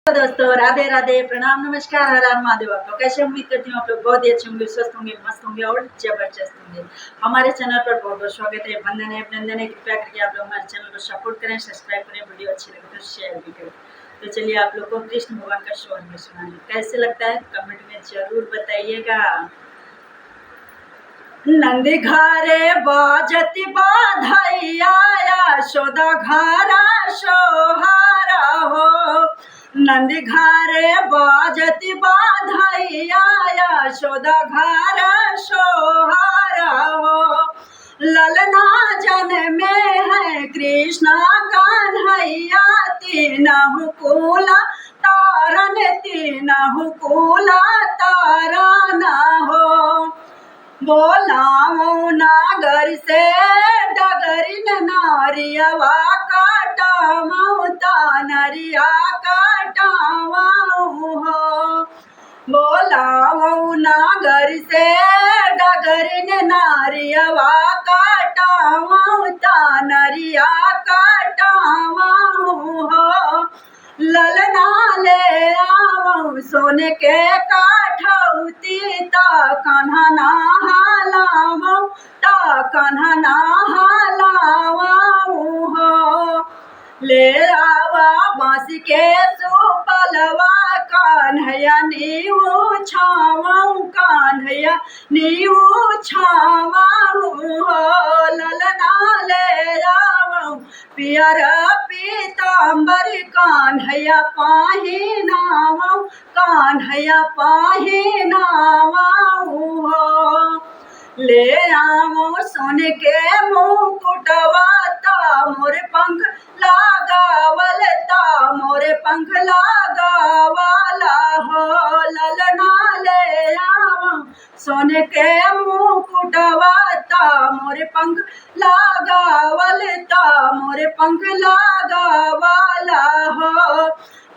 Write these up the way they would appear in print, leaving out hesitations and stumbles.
दोस्तों, राधे राधे, प्रणाम, नमस्कार, हर हर महादेव। आप लोग कैसे? उम्मीद करती हूँ आप लोग बहुत ही अच्छे होंगे, स्वस्थ होंगे, मस्त होंगे और जबरदस्त होंगे। हमारे चैनल पर बहुत बहुत स्वागत है, वंदन है, अभिनंदन है। कृपया करके आप लोग हमारे चैनल को सपोर्ट करें, सब्सक्राइब करें, वीडियो अच्छी लगे तो शेयर भी करें। तो चलिए आप लोग को कृष्ण भगवान का सोहर सुनाने कैसे लगता है कमेंट में जरूर बताइएगा। नंद घरे बाजती बाधैया, यशोदा घरा सोहारा हो। नंद घरे बाजती बाधैया, यशोदा घरा सोहारा हो। ललना जन में है कृष्णा कान्हैया, तीनहु कुला तारन, तीनहु कुला तारना हो। बोलाओ नागर से डगरिन नारियवा काटाऊँ, नरिया काटाऊँ हो। बोलाओ नागर से डगरिन नारियवा काटाऊँ, नरिया काटाऊँ हो। ललना ले आओ सोने के काठौती, ता कान्हा नहलाऊँ, ता कान्हा नहलाऊँ हो। ले आवा बाँस के सुपलवा, कान्हैया नीऊ छाऊँ, कान्हैया नीऊ छाऊँ हो। ललना ले आओ पियर पीताम्बर, कान्हैया पहिनाऊँ, कान्हैया पहिनाऊँ हो। ले आओ सोने के मुकुटवा, ता मोरे पंख लगावल, ता मोरे पंख लगावाला हो। ललना ले आओ सोने के मुकुटवा, ता मोरे पंख लगावल, ता मोरे पंख लगावाला हो।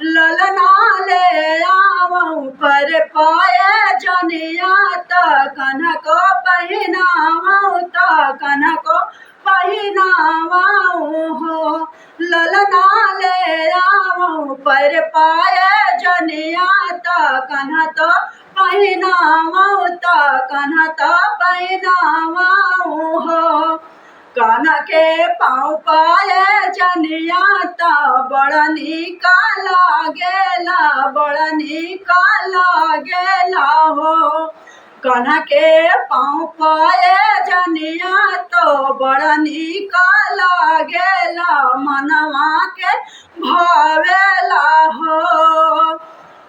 ललना ले आओ पर पाए जनिया, ता कान्हा को पहिनाऊँ, ता कान्हा को पहिनाऊँ हो। ललना ले आओ पर पाए जनिया, ता कान्हा तो पहिनाऊँ, ता कान्हा तो पहिनाऊँ हो। कान्हा के पाँव पाए जनिया, ता बड़ा निका लागेला, बड़ा निका लागेला हो। कान्हा के पाँव पाए जनिया, तो बड़ा निका लागेला, मनवा के भावेला हो।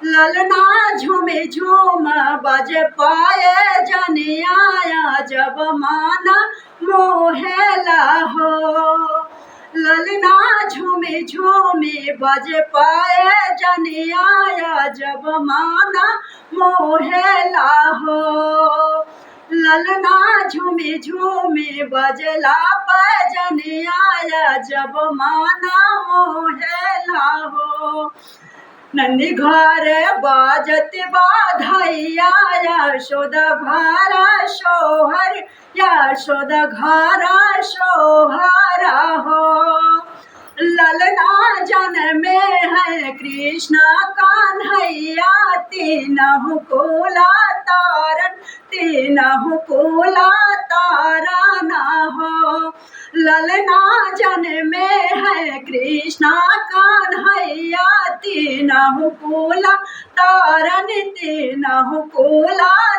ललना झूमे झूम बजे पाए जनिया, जब माना मोहेला हो। ललना झूमे झूमे बजे पाए जनिया, जब माना मोहेला हो। ललना झूमे झूमे बजला पैजनिया, जब माना मोहेला हो। नंदी घरे बाजत बाधैया, यशोदा घरा सोहर, यशोदा घरा सोहरा हो। ललना जन में है कृष्णा कान्हैया, तीनहु कुला तारन, तीनहु कुला तारना हो। ललना जन में है कृष्णा कान्हैया, तीनहु कुला तारन, तीनहु कुला